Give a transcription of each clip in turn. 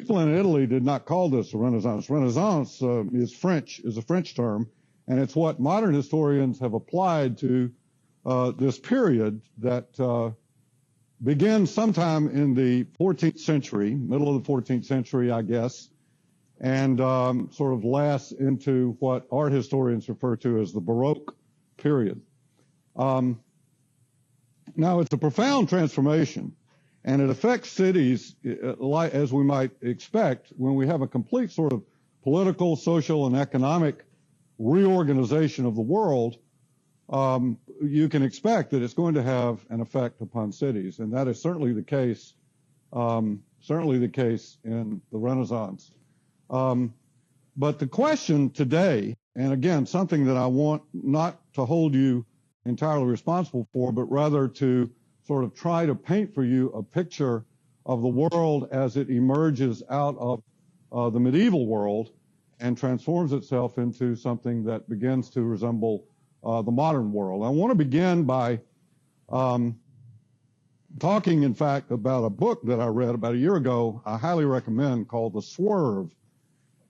people in Italy did not call this a Renaissance. Renaissance is a French term, and it's what modern historians have applied to this period that begins sometime in the 14th century, middle of the 14th century, I guess, and sort of lasts into what art historians refer to as the Baroque period. Now, it's a profound transformation, and it affects cities as we might expect when we have a complete sort of political, social, and economic reorganization of the world. You can expect that it's going to have an effect upon cities, and that is certainly the case in the Renaissance. But the question today, and again, something that I want not to hold you entirely responsible for, but rather to sort of try to paint for you a picture of the world as it emerges out of the medieval world and transforms itself into something that begins to resemble the modern world. I want to begin by talking, in fact, about a book that I read about a year ago, I highly recommend, called The Swerve.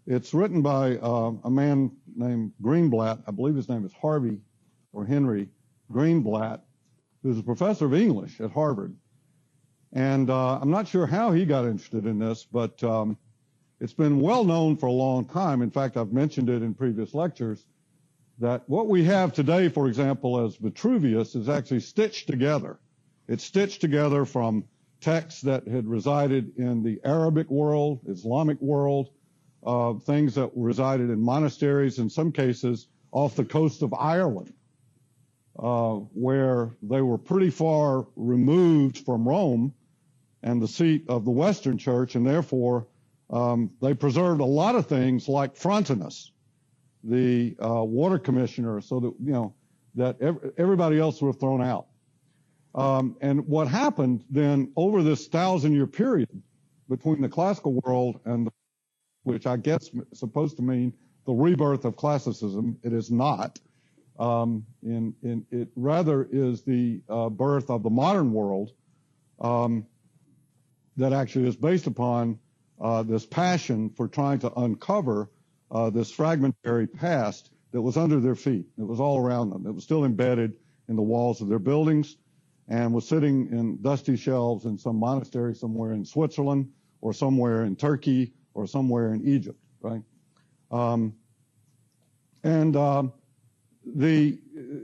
It's written by a man named Greenblatt. I believe his name is Harvey or Henry Greenblatt, who's a professor of English at Harvard. And I'm not sure how he got interested in this, but it's been well known for a long time. In fact, I've mentioned it in previous lectures, that what we have today, for example, as Vitruvius, is actually stitched together. It's stitched together from texts that had resided in the Arabic world, Islamic world, things that resided in monasteries, in some cases off the coast of Ireland, where they were pretty far removed from Rome and the seat of the Western Church, and therefore they preserved a lot of things like Frontinus, the water commissioner, so that, you know, that everybody else were thrown out. And what happened then over this 1,000-year period between the classical world and which I guess is supposed to mean the rebirth of classicism, it is not. It rather is the birth of the modern world that actually is based upon this passion for trying to uncover this fragmentary past that was under their feet. It was all around them. It was still embedded in the walls of their buildings and was sitting in dusty shelves in some monastery somewhere in Switzerland or somewhere in Turkey or somewhere in Egypt, right?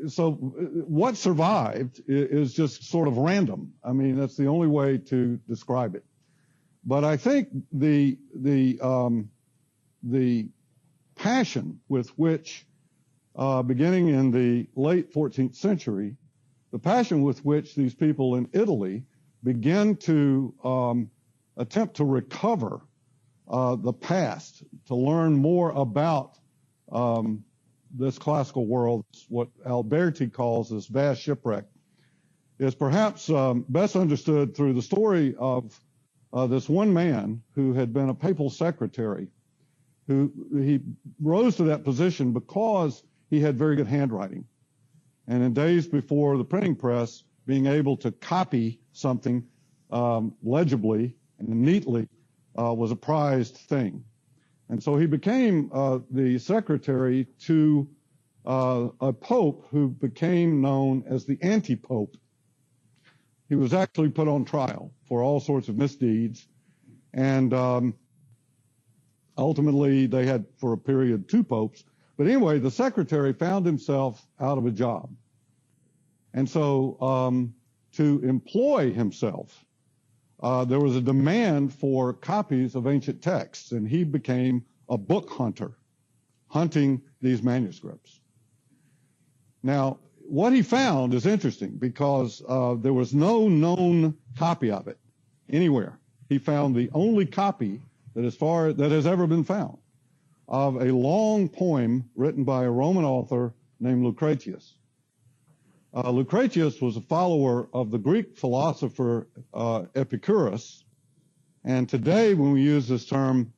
So what survived is just sort of random. I mean, that's the only way to describe it. But I think the passion with which, beginning in the late 14th century, the passion with which these people in Italy began to attempt to recover the past, to learn more about this classical world, what Alberti calls this vast shipwreck, is perhaps best understood through the story of this one man who had been a papal secretary, who he rose to that position because he had very good handwriting. And in days before the printing press, being able to copy something legibly and neatly was a prized thing. And so he became the secretary to a pope who became known as the anti-pope. He was actually put on trial for all sorts of misdeeds. And ultimately, they had, for a period, 2 popes. But anyway, the secretary found himself out of a job. And so to employ himself, there was a demand for copies of ancient texts, and he became a book hunter, hunting these manuscripts. Now, what he found is interesting because there was no known copy of it anywhere. He found the only copy that has ever been found of a long poem written by a Roman author named Lucretius. Lucretius was a follower of the Greek philosopher Epicurus, and today when we use this term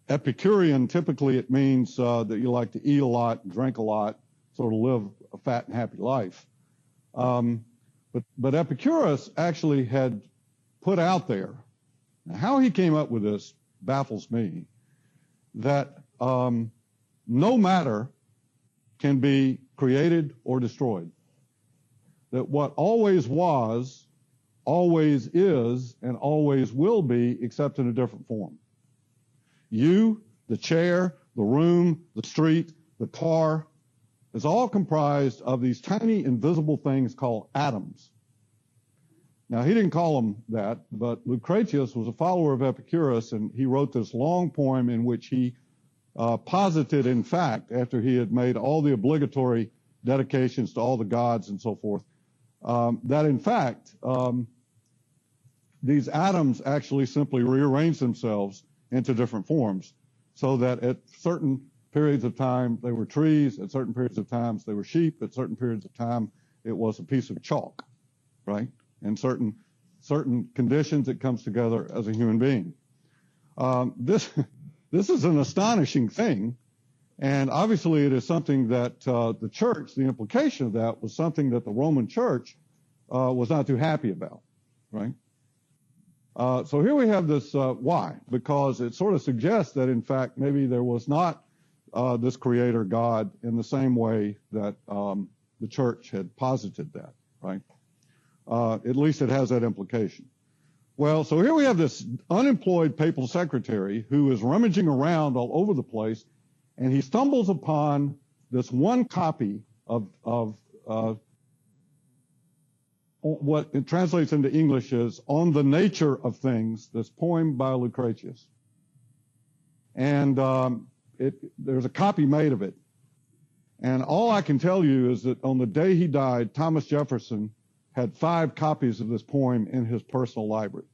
Epicurean, typically it means that you like to eat a lot, drink a lot, sort of live a fat and happy life. But Epicurus actually had put out there Now, how he came up with this baffles me, that no matter can be created or destroyed. That what always was, always is, and always will be, except in a different form. You, the chair, the room, the street, the car, is all comprised of these tiny invisible things called atoms. Now, he didn't call them that, but Lucretius was a follower of Epicurus, and he wrote this long poem in which he posited, in fact, after he had made all the obligatory dedications to all the gods and so forth, that in fact, these atoms actually simply rearrange themselves into different forms, so that at certain periods of time they were trees, at certain periods of times they were sheep, at certain periods of time it was a piece of chalk, right? In certain conditions it comes together as a human being. This is an astonishing thing, and obviously it is something that the church, the implication of that was something that the Roman church was not too happy about, right? So here we have this why, because it sort of suggests that in fact maybe there was not this creator God in the same way that the church had posited that, right? At least it has that implication. Well, so here we have this unemployed papal secretary who is rummaging around all over the place, and he stumbles upon this one copy of what it translates into English is On the Nature of Things, this poem by Lucretius. And there's a copy made of it. And all I can tell you is that on the day he died, Thomas Jefferson had 5 copies of this poem in his personal library,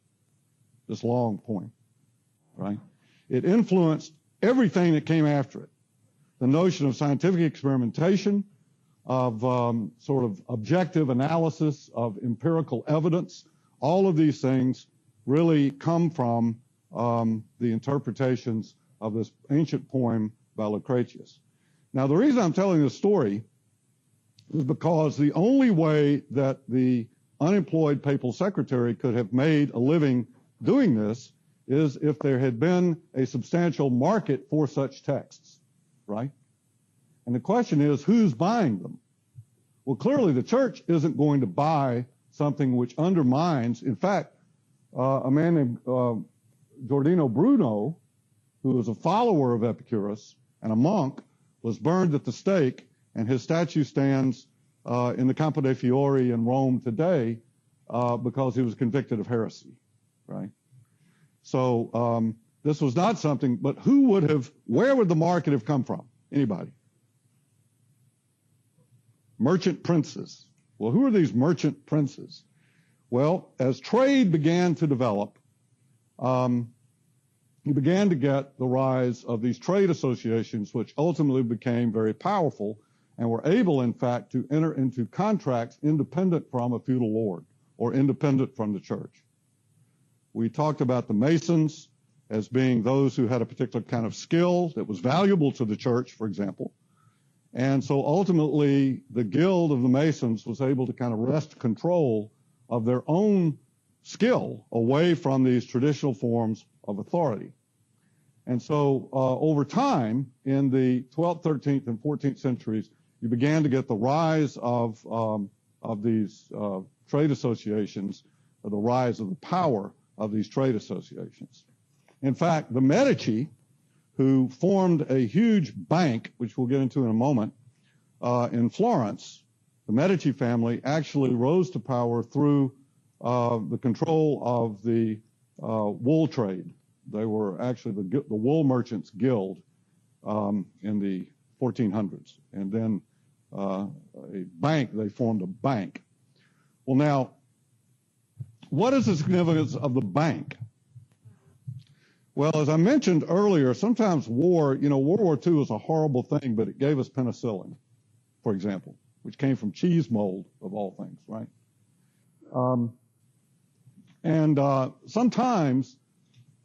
this long poem, right? It influenced everything that came after it. The notion of scientific experimentation, of sort of objective analysis, of empirical evidence, all of these things really come from the interpretations of this ancient poem by Lucretius. Now, the reason I'm telling this story is because the only way that the unemployed papal secretary could have made a living doing this is if there had been a substantial market for such texts, right? And the question is, who's buying them? Well, clearly the church isn't going to buy something which undermines. In fact, a man named Giordano Bruno, who was a follower of Epicurus and a monk, was burned at the stake, and his statue stands in the Campo dei Fiori in Rome today because he was convicted of heresy, right? So this was not something, but where would the market have come from? Anybody? Merchant princes. Well, who are these merchant princes? Well, as trade began to develop, you began to get the rise of these trade associations, which ultimately became very powerful and were able, in fact, to enter into contracts independent from a feudal lord or independent from the church. We talked about the Masons as being those who had a particular kind of skill that was valuable to the church, for example. And so ultimately, the Guild of the Masons was able to kind of wrest control of their own skill away from these traditional forms of authority. And so over time, in the 12th, 13th, and 14th centuries, you began to get the rise of these trade associations, or the rise of the power of these trade associations. In fact, the Medici, who formed a huge bank, which we'll get into in a moment, in Florence, the Medici family actually rose to power through the control of the wool trade. They were actually the Wool Merchants Guild in the 1400s. And then they formed a bank. Well, now, what is the significance of the bank? Well, as I mentioned earlier, sometimes World War II was a horrible thing, but it gave us penicillin, for example, which came from cheese mold, of all things, right? Sometimes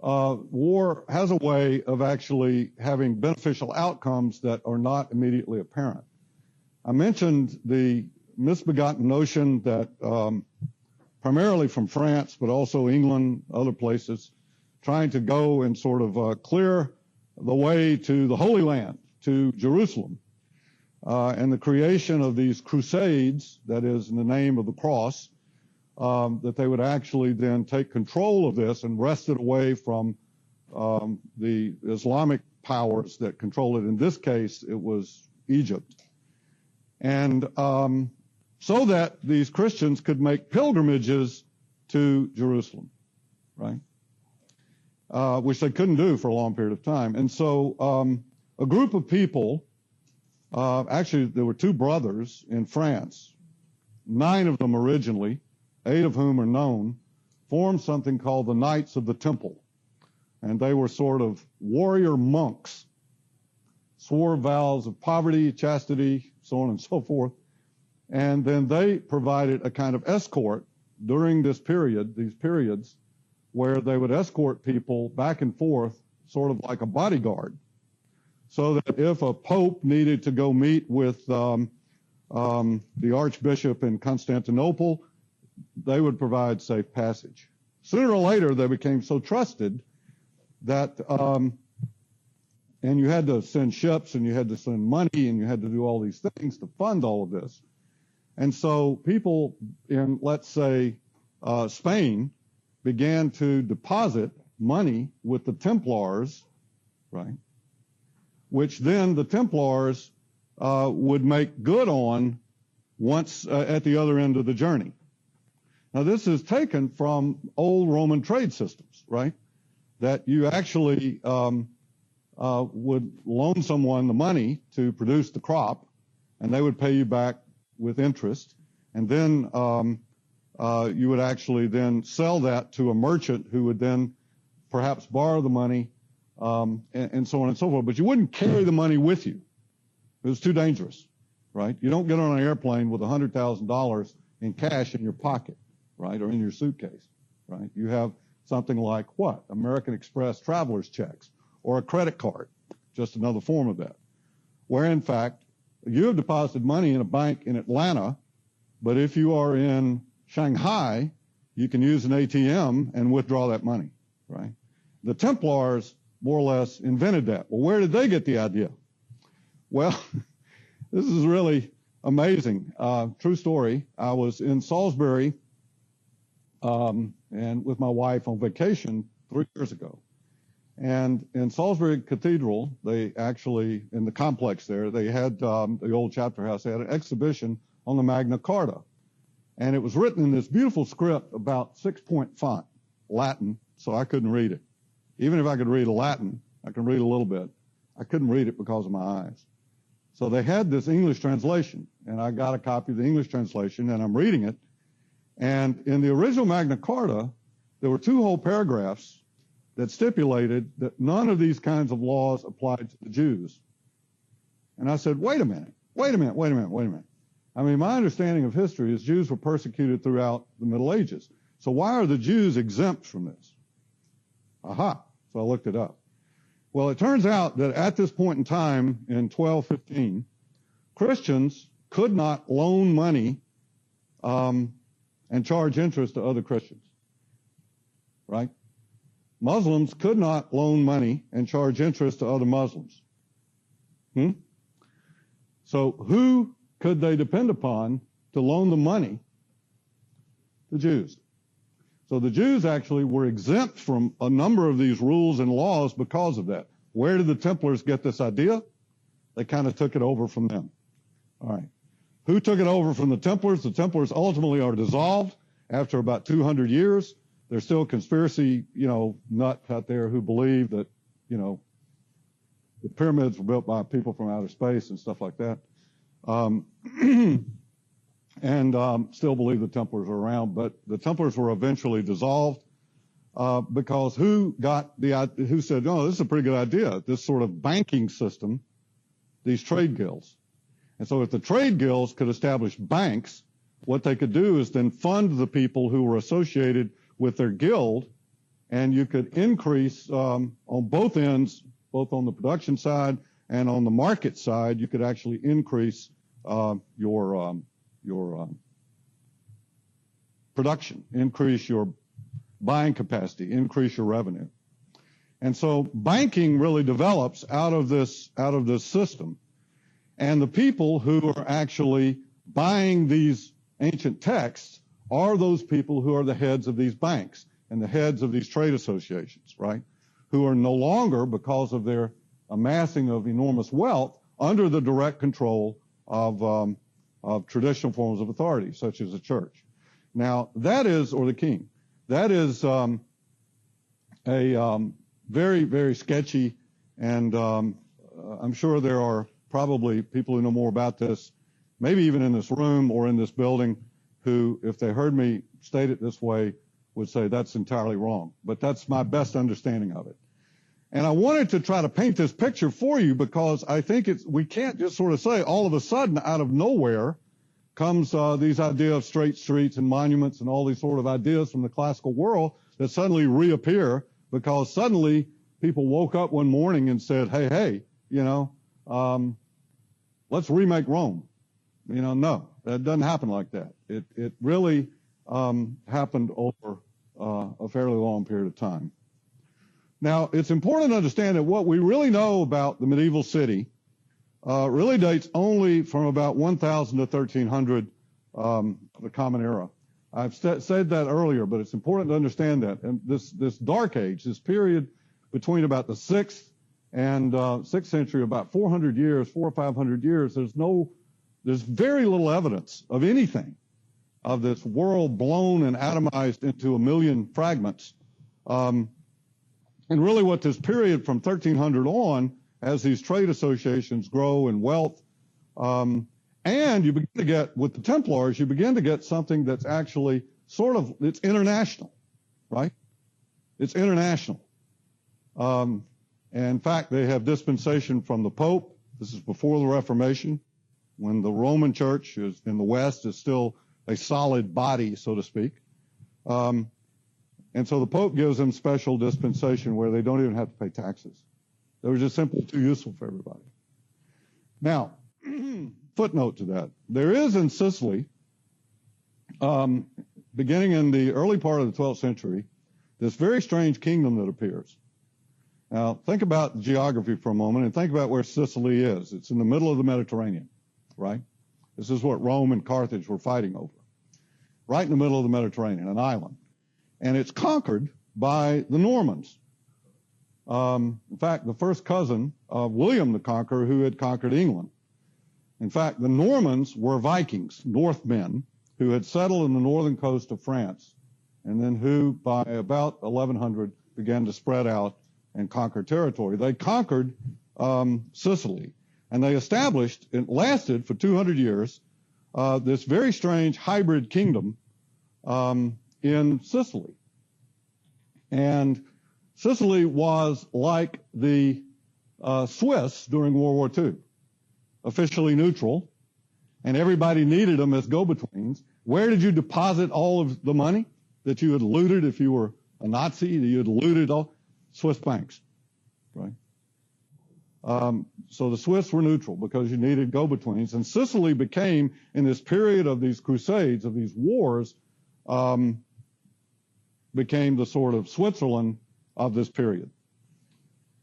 war has a way of actually having beneficial outcomes that are not immediately apparent. I mentioned the misbegotten notion that primarily from France, but also England, other places, trying to go and sort of clear the way to the Holy Land, to Jerusalem. And the creation of these crusades, that is in the name of the cross, that they would actually then take control of this and wrest it away from the Islamic powers that control it. In this case, it was Egypt. And so that these Christians could make pilgrimages to Jerusalem, right? Which they couldn't do for a long period of time. And so a group of people, actually there were two brothers in France, 9 of them originally, 8 of whom are known, formed something called the Knights of the Temple. And they were sort of warrior monks, swore vows of poverty, chastity, so on and so forth. And then they provided a kind of escort during this period, these periods, where they would escort people back and forth, sort of like a bodyguard, so that if a pope needed to go meet with the archbishop in Constantinople, they would provide safe passage. Sooner or later, they became so trusted that, and you had to send ships, and you had to send money, and you had to do all these things to fund all of this. And so people in, let's say, Spain began to deposit money with the Templars, right? Which then the Templars would make good on once at the other end of the journey. Now this is taken from old Roman trade systems, right? That you actually would loan someone the money to produce the crop, and they would pay you back with interest, and then you would actually then sell that to a merchant who would then perhaps borrow the money, and so on and so forth. But you wouldn't carry the money with you. It was too dangerous, right? You don't get on an airplane with $100,000 in cash in your pocket, right, or in your suitcase, right? You have something like what? American Express traveler's checks or a credit card, just another form of that, where in fact you have deposited money in a bank in Atlanta, but if you are in Shanghai, you can use an ATM and withdraw that money, right? The Templars more or less invented that. Well, where did they get the idea? Well, this is really amazing. True story. I was in Salisbury and with my wife on vacation 3 years ago. And in Salisbury Cathedral, they actually, in the complex there, they had the old chapter house, they had an exhibition on the Magna Carta. And it was written in this beautiful script about 6-point font, Latin, so I couldn't read it. Even if I could read Latin, I can read a little bit. I couldn't read it because of my eyes. So they had this English translation, and I got a copy of the English translation, and I'm reading it. And in the original Magna Carta, there were 2 whole paragraphs that stipulated that none of these kinds of laws applied to the Jews. And I said, wait a minute. I mean, my understanding of history is Jews were persecuted throughout the Middle Ages. So why are the Jews exempt from this? Aha. So I looked it up. Well, it turns out that at this point in time, in 1215, Christians could not loan money and charge interest to other Christians, right? Muslims could not loan money and charge interest to other Muslims. So who could they depend upon to loan the money? The Jews. So the Jews actually were exempt from a number of these rules and laws because of that. Where did the Templars get this idea? They kind of took it over from them. All right. Who took it over from the Templars? The Templars ultimately are dissolved after about 200 years. There's still conspiracy, nuts out there who believe that, the pyramids were built by people from outer space and stuff like that. Still believe the Templars are around, but the Templars were eventually dissolved because who said, oh, this is a pretty good idea, this sort of banking system, these trade guilds. And so if the trade guilds could establish banks, what they could do is then fund the people who were associated with their guild, and you could increase on both ends, both on the production side and on the market side, you could actually increase your production, increase your buying capacity, increase your revenue. And so banking really develops out of this system. And the people who are actually buying these ancient texts are those people who are the heads of these banks and the heads of these trade associations, right? Who are no longer, because of their amassing of enormous wealth, under the direct control of traditional forms of authority, such as the church. Now, that is, or the king, that is a very, very sketchy, and I'm sure there are probably people who know more about this, maybe even in this room or in this building, who, if they heard me state it this way, would say that's entirely wrong. But that's my best understanding of it. And I wanted to try to paint this picture for you because I think we can't just sort of say all of a sudden out of nowhere comes these ideas of straight streets and monuments and all these sort of ideas from the classical world that suddenly reappear because suddenly people woke up one morning and said, hey, let's remake Rome. No, that doesn't happen like that. It really happened over a fairly long period of time. Now, it's important to understand that what we really know about the medieval city really dates only from about 1000 to 1300, the Common Era. I've said that earlier, but it's important to understand that. And this Dark Age, this period between about the 6th and 6th century, about 400 years, 400 or 500 years, there's very little evidence of anything of this world blown and atomized into a million fragments. And really what this period from 1300 on, as these trade associations grow in wealth, and you begin to get, with the Templars, you begin to get something that's actually it's international, right? It's international. And in fact, they have dispensation from the Pope. This is before the Reformation, when the Roman Church in the West is still a solid body, so to speak. And so the Pope gives them special dispensation where they don't even have to pay taxes. They were just simply too useful for everybody. Now, footnote to that. There is in Sicily, beginning in the early part of the 12th century, this very strange kingdom that appears. Now, think about geography for a moment and think about where Sicily is. It's in the middle of the Mediterranean, right? This is what Rome and Carthage were fighting over. Right in the middle of the Mediterranean, an island. And it's conquered by the Normans. In fact, the first cousin of William the Conqueror, who had conquered England. In fact, the Normans were Vikings, Northmen, who had settled in the northern coast of France, and then who, by about 1100, began to spread out and conquer territory. They conquered Sicily, and they established, it lasted for 200 years, this very strange hybrid kingdom in Sicily. And Sicily was like the Swiss during World War II, officially neutral, and everybody needed them as go-betweens. Where did you deposit all of the money that you had looted if you were a Nazi, that you had looted all? Swiss banks, right? So the Swiss were neutral because you needed go-betweens. And Sicily became, in this period of these crusades, of these wars, became the sort of Switzerland of this period.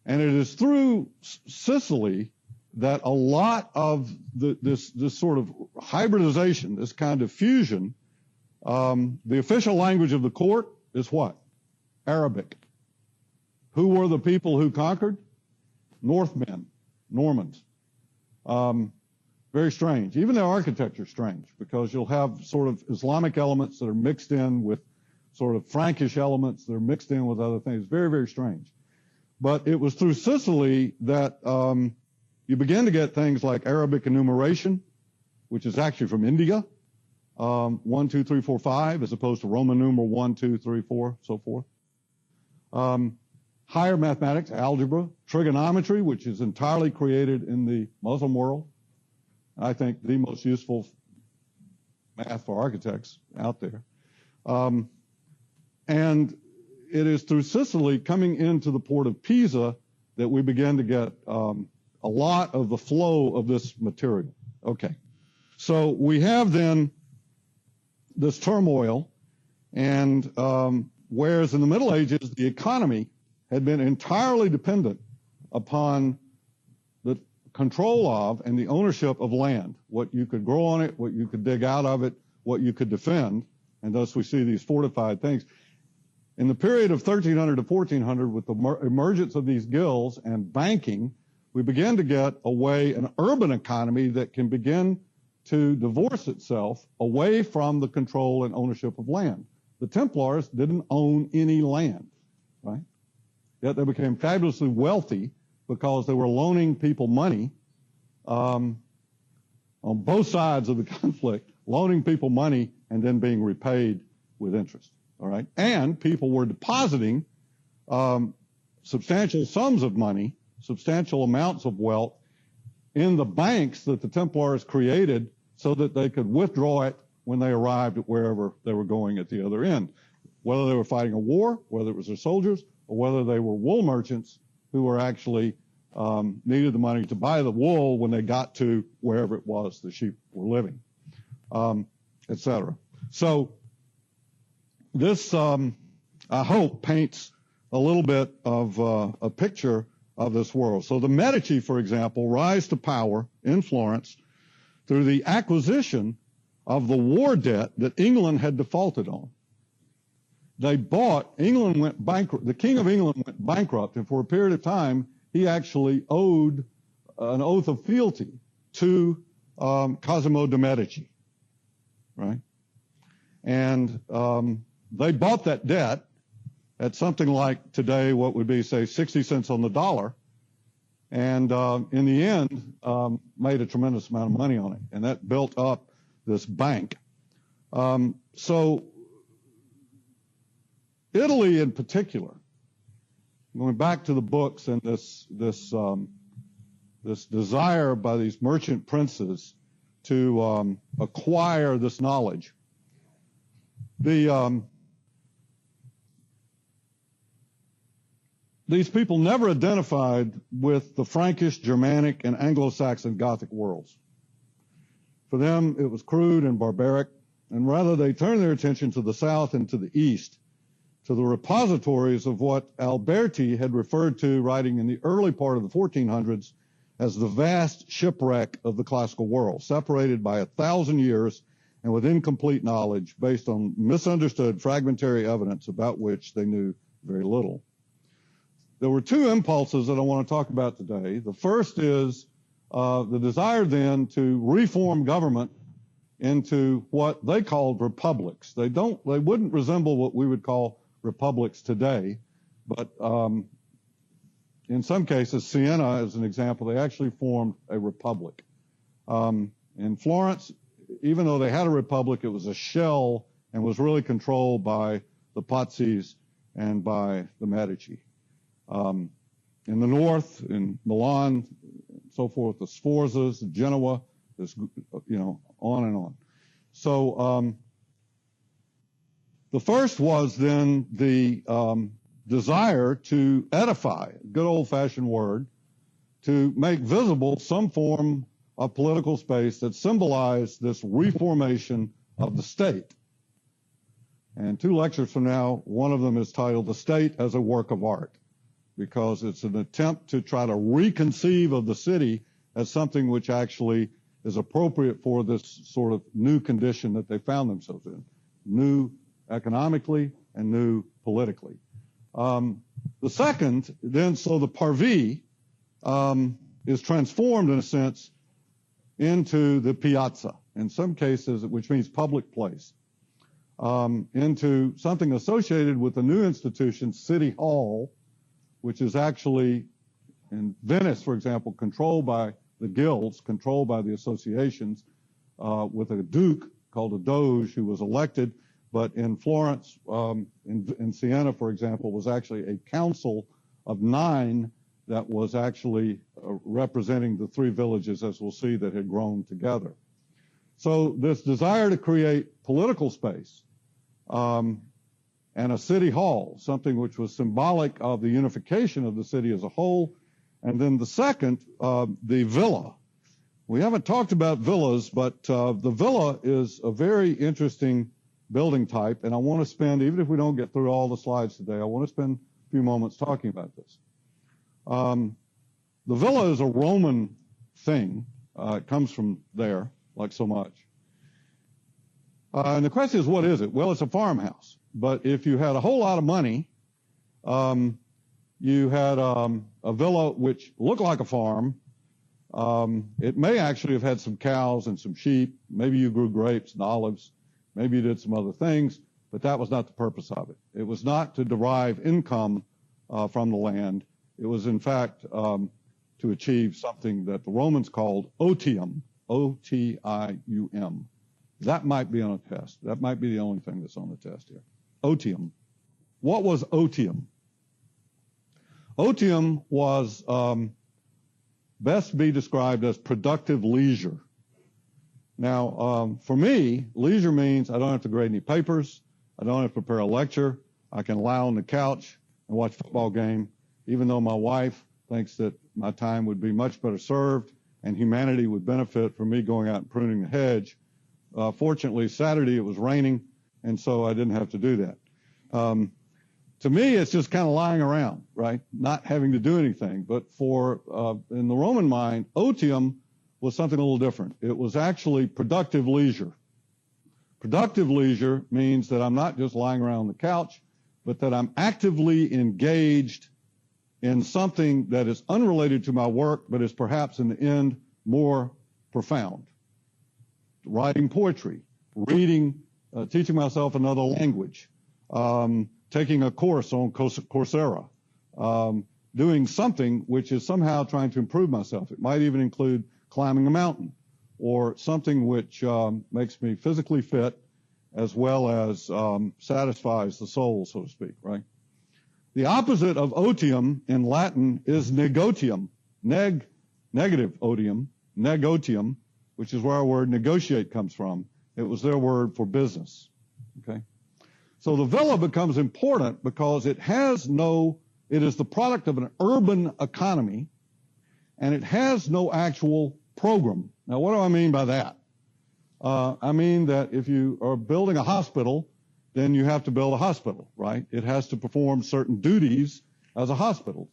And it is through Sicily that a lot of this sort of hybridization, this kind of fusion, the official language of the court is what? Arabic. Who were the people who conquered? Northmen, Normans. Very strange. Even their architecture is strange because you'll have sort of Islamic elements that are mixed in with sort of Frankish elements that are mixed in with other things. Very, very strange. But it was through Sicily that you begin to get things like Arabic enumeration, which is actually from India, 1, 2, 3, 4, 5, as opposed to Roman numeral 1, 2, 3, 4, so forth. Higher mathematics, algebra, trigonometry, which is entirely created in the Muslim world. I think the most useful math for architects out there. And it is through Sicily coming into the port of Pisa that we begin to get a lot of the flow of this material. Okay. So we have then this turmoil, and whereas in the Middle Ages the economy had been entirely dependent upon the control of and the ownership of land, what you could grow on it, what you could dig out of it, what you could defend, and thus we see these fortified things. In the period of 1300 to 1400, with the emergence of these guilds and banking, we began to get an urban economy that can begin to divorce itself away from the control and ownership of land. The Templars didn't own any land, right? Yet they became fabulously wealthy because they were loaning people money on both sides of the conflict, loaning people money and then being repaid with interest, all right? And people were depositing substantial sums of money, substantial amounts of wealth in the banks that the Templars created so that they could withdraw it when they arrived at wherever they were going at the other end, whether they were fighting a war, whether it was their soldiers, or whether they were wool merchants who were actually needed the money to buy the wool when they got to wherever it was the sheep were living, etc. So this, I hope, paints a little bit of a picture of this world. So the Medici, for example, rise to power in Florence through the acquisition of the war debt that England had defaulted on. England went bankrupt, the King of England went bankrupt, and for a period of time, he actually owed an oath of fealty to Cosimo de' Medici, right? And they bought that debt at something like today, what would be, say, 60 cents on the dollar, and in the end, made a tremendous amount of money on it, and that built up this bank. So Italy in particular, going back to the books and this desire by these merchant princes to acquire this knowledge. These people never identified with the Frankish, Germanic, and Anglo-Saxon Gothic worlds. For them, it was crude and barbaric, and rather they turned their attention to the south and to the east, to the repositories of what Alberti had referred to, writing in the early part of the 1400s, as the vast shipwreck of the classical world, separated by 1,000 years and with incomplete knowledge based on misunderstood fragmentary evidence about which they knew very little. There were two impulses that I want to talk about today. The first is the desire then to reform government into what they called republics. They wouldn't resemble what we would call republics today, but in some cases, Siena as an example, they actually formed a republic. In Florence, even though they had a republic, it was a shell and was really controlled by the Pazzis and by the Medici. In the north, in Milan, so forth, the Sforzas, Genoa, this, on and on. So the first was then the desire to edify, good old-fashioned word, to make visible some form of political space that symbolized this reformation of the state. And 2 lectures from now, one of them is titled "The State as a Work of Art," because it's an attempt to try to reconceive of the city as something which actually is appropriate for this sort of new condition that they found themselves in, new economically and new politically. The second, then, so the parvis is transformed, in a sense, into the piazza, in some cases, which means public place, into something associated with the new institution, City Hall, which is actually, in Venice, for example, controlled by the guilds, controlled by the associations, with a duke called a doge who was elected. But in Florence, in Siena, for example, was actually a council of 9 that was actually representing the 3 villages, as we'll see, that had grown together. So this desire to create political space and a city hall, something which was symbolic of the unification of the city as a whole. And then the second, the villa. We haven't talked about villas, but the villa is a very interesting building type, and I want to spend, even if we don't get through all the slides today, I want to spend few moments talking about this. The villa is a Roman thing. It comes from there, like so much. And the question is, what is it? Well, it's a farmhouse. But if you had a whole lot of money, you had a villa which looked like a farm. It may actually have had some cows and some sheep. Maybe you grew grapes and olives. Maybe you did some other things, but that was not the purpose of it. It was not to derive income from the land. It was, in fact, to achieve something that the Romans called otium, O-T-I-U-M. That might be on a test. That might be the only thing that's on the test here. Otium. What was otium? Otium was best be described as productive leisure. Now, for me, leisure means I don't have to grade any papers. I don't have to prepare a lecture. I can lie on the couch and watch a football game, even though my wife thinks that my time would be much better served and humanity would benefit from me going out and pruning the hedge. Fortunately, Saturday it was raining, and so I didn't have to do that. To me, it's just kind of lying around, right? Not having to do anything. But for, in the Roman mind, otium was something a little different. It was actually productive leisure. Productive leisure means that I'm not just lying around on the couch, but that I'm actively engaged in something that is unrelated to my work, but is perhaps in the end more profound. Writing poetry, reading, teaching myself another language, taking a course on Coursera, doing something which is somehow trying to improve myself. It might even include climbing a mountain or something which makes me physically fit as well as satisfies the soul, so to speak, right? The opposite of otium in Latin is negotium, negative odium, negotium, which is where our word negotiate comes from. It was their word for business, okay? So the villa becomes important because it is the product of an urban economy, and it has no actual program. Now, what do I mean by that? I mean that if you are building a hospital, then you have to build a hospital, right? It has to perform certain duties as a hospital.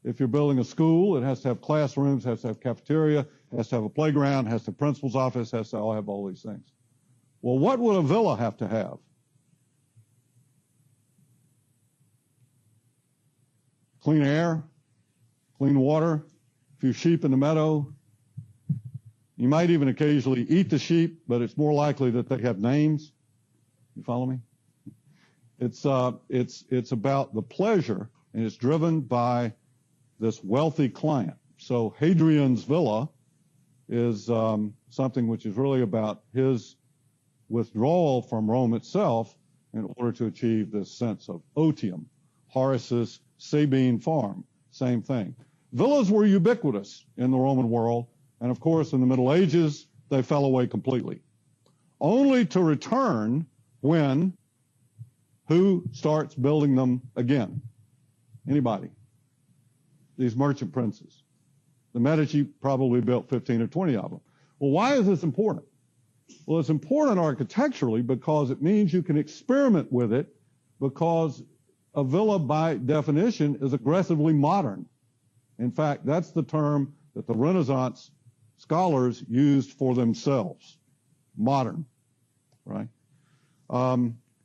If you're building a school, it has to have classrooms, has to have cafeteria, has to have a playground, has to have a principal's office, has to all have all these things. Well, what would a villa have to have? Clean air, clean water, a few sheep in the meadow. You might even occasionally eat the sheep, but it's more likely that they have names. You follow me? It's about the pleasure, and it's driven by this wealthy client. So Hadrian's villa is something which is really about his withdrawal from Rome itself in order to achieve this sense of otium. Horace's Sabine farm, same thing. Villas were ubiquitous in the Roman world, and of course in the Middle Ages they fell away completely, only to return when who starts building them again? Anybody? These merchant princes. The Medici probably built 15 or 20 of them. Well, why is this important? Well, it's important architecturally because it means you can experiment with it, because a villa by definition is aggressively modern. In fact, that's the term that the Renaissance scholars used for themselves. Modern, right?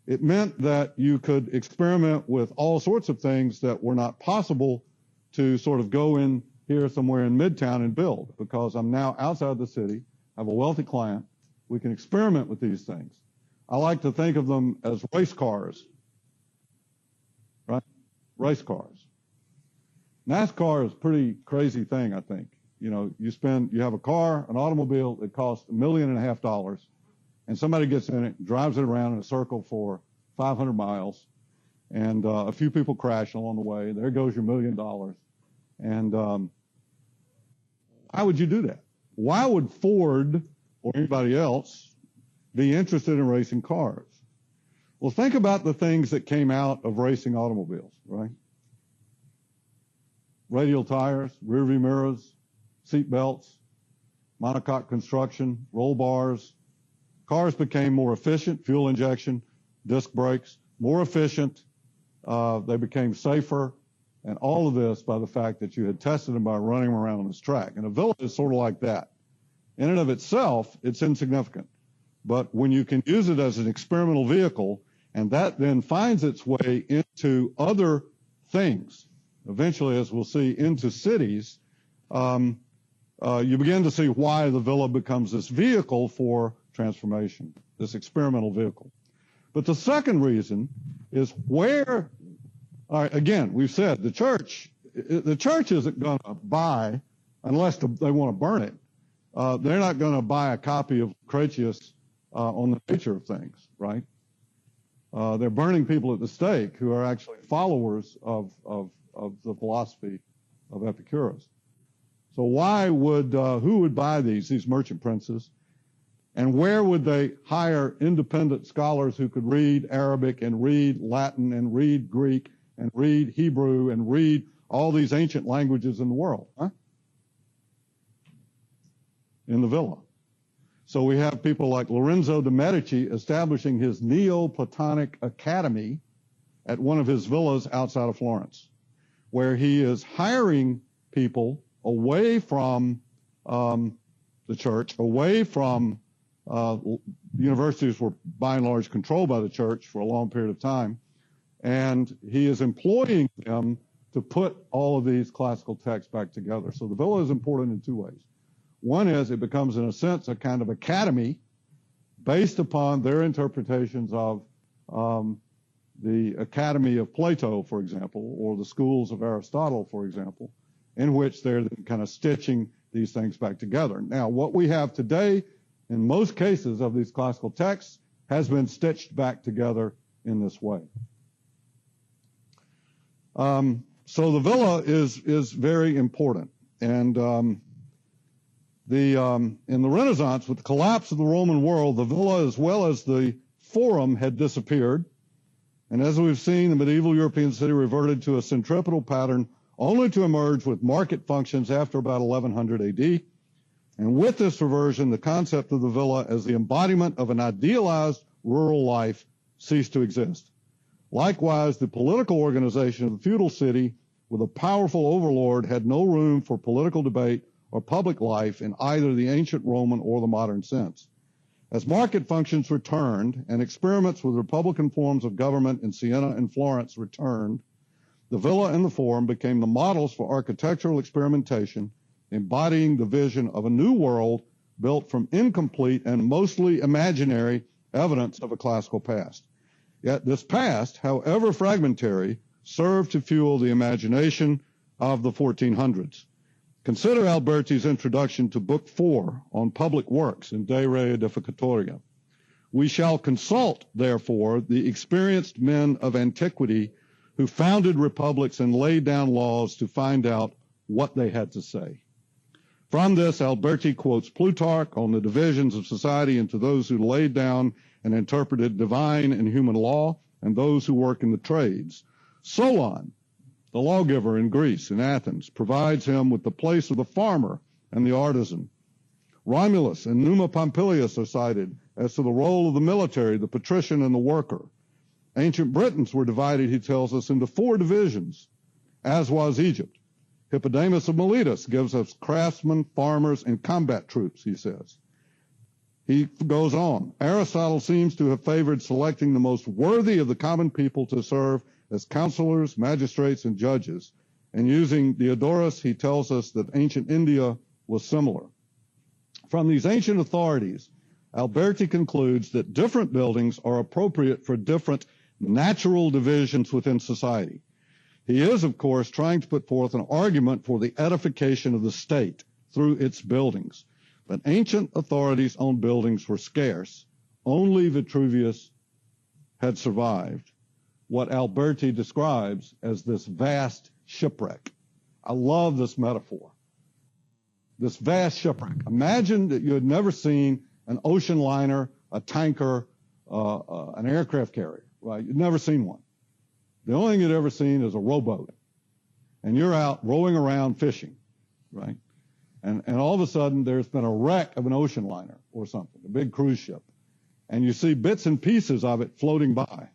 It meant that you could experiment with all sorts of things that were not possible to sort of go in here somewhere in Midtown and build, because I'm now outside the city, I have a wealthy client, we can experiment with these things. I like to think of them as race cars, right? Race cars. NASCAR is a pretty crazy thing, I think. You know, you have a car, an automobile that costs $1.5 million, and somebody gets in it, drives it around in a circle for 500 miles, and a few people crash along the way. There goes your $1 million. And why would you do that? Why would Ford or anybody else be interested in racing cars? Well, think about the things that came out of racing automobiles, right? Radial tires, rear view mirrors, seat belts, monocoque construction, roll bars. Cars became more efficient, fuel injection, disc brakes, more efficient, They became safer, and all of this by the fact that you had tested them by running them around on this track. And a villa is sort of like that. In and of itself, it's insignificant. But when you can use it as an experimental vehicle, and that then finds its way into other things, eventually, as we'll see, into cities, you begin to see why the villa becomes this vehicle for transformation, this experimental vehicle. But the second reason is where, all right, again, we've said the church isn't going to buy, unless they want to burn it, they're not going to buy a copy of Lucretius on the nature of things, right? They're burning people at the stake who are actually followers of the philosophy of Epicurus. So why would, who would buy these merchant princes? And where would they hire independent scholars who could read Arabic and read Latin and read Greek and read Hebrew and read all these ancient languages in the world? Huh? In the villa. So we have people like Lorenzo de' Medici establishing his Neoplatonic Academy at one of his villas outside of Florence, where he is hiring people away from the church, away from universities were by and large controlled by the church for a long period of time, and he is employing them to put all of these classical texts back together. So the villa is important in two ways. One is it becomes, in a sense, a kind of academy based upon their interpretations of the Academy of Plato, for example, or the schools of Aristotle, for example, in which they're kind of stitching these things back together. Now, what we have today, in most cases of these classical texts, has been stitched back together in this way. So the villa is very important. And in the Renaissance, with the collapse of the Roman world, the villa as well as the forum had disappeared. And as we've seen, the medieval European city reverted to a centripetal pattern only to emerge with market functions after about 1100 AD. And with this reversion, the concept of the villa as the embodiment of an idealized rural life ceased to exist. Likewise, the political organization of the feudal city with a powerful overlord had no room for political debate or public life in either the ancient Roman or the modern sense. As market functions returned and experiments with republican forms of government in Siena and Florence returned, the villa and the forum became the models for architectural experimentation, embodying the vision of a new world built from incomplete and mostly imaginary evidence of a classical past. Yet this past, however fragmentary, served to fuel the imagination of the 1400s. Consider Alberti's introduction to Book 4 on public works in De Re Edificatoria. We shall consult, therefore, the experienced men of antiquity who founded republics and laid down laws to find out what they had to say. From this, Alberti quotes Plutarch on the divisions of society into those who laid down and interpreted divine and human law and those who work in the trades. Solon, the lawgiver in Greece, in Athens, provides him with the place of the farmer and the artisan. Romulus and Numa Pompilius are cited as to the role of the military, the patrician, and the worker. Ancient Britons were divided, he tells us, into 4 divisions, as was Egypt. Hippodamus of Miletus gives us craftsmen, farmers, and combat troops, he says. He goes on. Aristotle seems to have favored selecting the most worthy of the common people to serve as counselors, magistrates, and judges. And using Diodorus, he tells us that ancient India was similar. From these ancient authorities, Alberti concludes that different buildings are appropriate for different natural divisions within society. He is, of course, trying to put forth an argument for the edification of the state through its buildings. But ancient authorities on buildings were scarce. Only Vitruvius had survived what Alberti describes as this vast shipwreck. I love this metaphor. This vast shipwreck. Imagine that you had never seen an ocean liner, a tanker, an aircraft carrier, right? You'd never seen one. The only thing you'd ever seen is a rowboat. And you're out rowing around fishing, right? And all of a sudden there's been a wreck of an ocean liner or something, a big cruise ship. And you see bits and pieces of it floating by,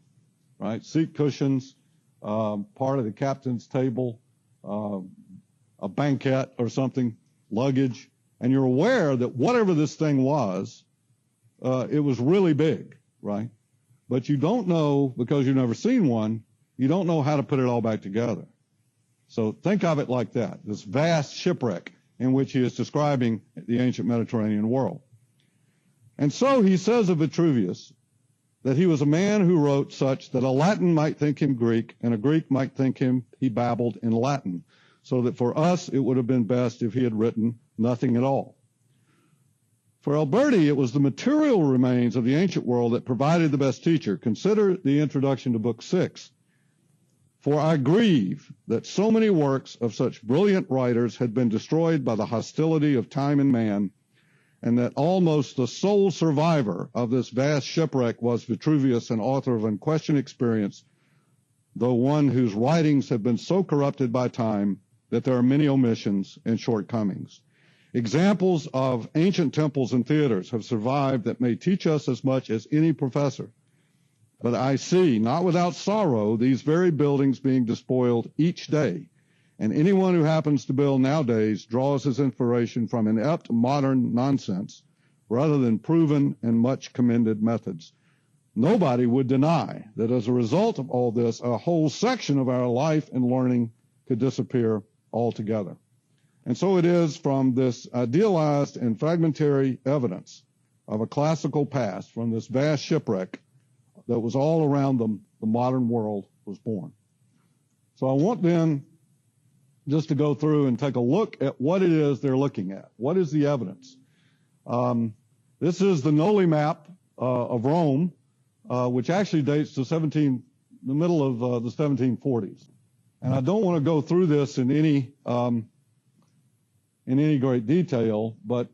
right? Seat cushions, part of the captain's table, a banquette or something, luggage, and you're aware that whatever this thing was, it was really big, right? But you don't know, because you've never seen one, you don't know how to put it all back together. So think of it like that, this vast shipwreck in which he is describing the ancient Mediterranean world. And so he says of Vitruvius that he was a man who wrote such that a Latin might think him Greek and a Greek might think he babbled in Latin, so that for us it would have been best if he had written nothing at all. For Alberti, it was the material remains of the ancient world that provided the best teacher. Consider the introduction to Book 6. For I grieve that so many works of such brilliant writers had been destroyed by the hostility of time and man, and that almost the sole survivor of this vast shipwreck was Vitruvius, an author of unquestioned experience, though one whose writings have been so corrupted by time that there are many omissions and shortcomings. Examples of ancient temples and theaters have survived that may teach us as much as any professor. But I see, not without sorrow, these very buildings being despoiled each day. And anyone who happens to build nowadays draws his inspiration from inept modern nonsense rather than proven and much commended methods. Nobody would deny that as a result of all this, a whole section of our life and learning could disappear altogether. And so it is from this idealized and fragmentary evidence of a classical past, from this vast shipwreck that was all around them, the modern world was born. So I want then just to go through and take a look at what it is they're looking at. What is the evidence? This is the Noli map of Rome, which actually dates to the middle of the 1740s. And I don't want to go through this in any great detail, but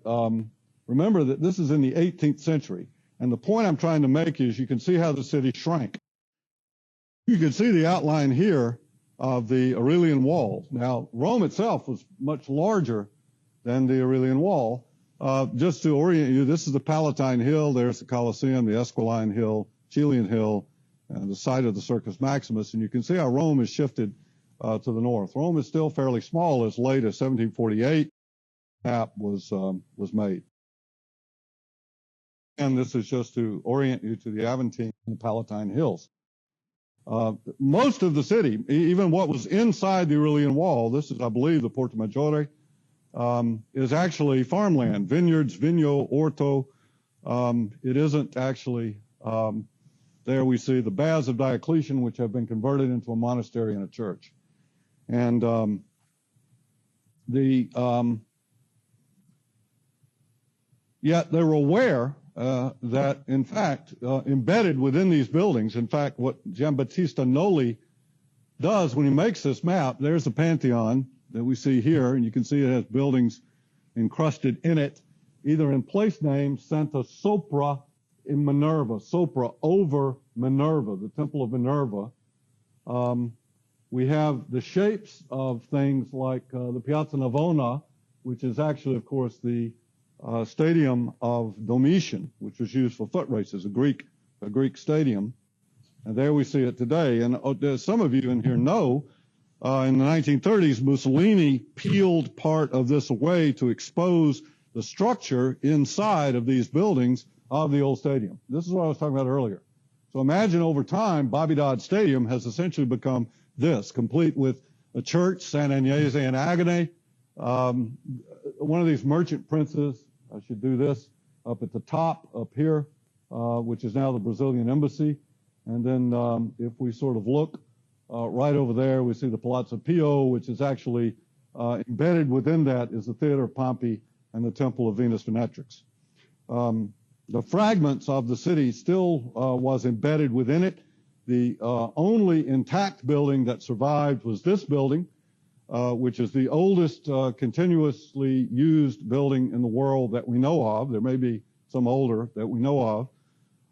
remember that this is in the 18th century. And the point I'm trying to make is you can see how the city shrank. You can see the outline here of the Aurelian Wall. Now, Rome itself was much larger than the Aurelian Wall. Just to orient you, this is the Palatine Hill, there's the Colosseum, the Esquiline Hill, Chilian Hill, and the site of the Circus Maximus, and you can see how Rome has shifted to the north. Rome is still fairly small. As late as 1748, map was made. And this is just to orient you to the Aventine and the Palatine Hills. Most of the city, even what was inside the Aurelian Wall, this is, I believe, the Porta Maggiore, is actually farmland, vineyards, vigno, orto. It isn't actually, there we see the Baths of Diocletian, which have been converted into a monastery and a church. And yet they were aware that, in fact, embedded within these buildings, in fact, what Giambattista Noli does when he makes this map, there's the Pantheon that we see here, and you can see it has buildings encrusted in it, either in place names, Santa Sopra in Minerva, Sopra over Minerva, the Temple of Minerva. We have the shapes of things like the Piazza Navona, which is actually, of course, the stadium of Domitian, which was used for foot races, a Greek stadium. And there we see it today. And some of you in here know, in the 1930s, Mussolini peeled part of this away to expose the structure inside of these buildings of the old stadium. This is what I was talking about earlier. So imagine over time, Bobby Dodd Stadium has essentially become this, complete with a church, San Agnese and Agone, one of these merchant princes. I should do this up at the top up here, which is now the Brazilian embassy. And then if we sort of look right over there, we see the Palazzo Pio, which is actually embedded within that is the Theater of Pompey and the Temple of Venus Venetrix. The fragments of the city still was embedded within it. The only intact building that survived was this building, which is the oldest continuously used building in the world that we know of. There may be some older that we know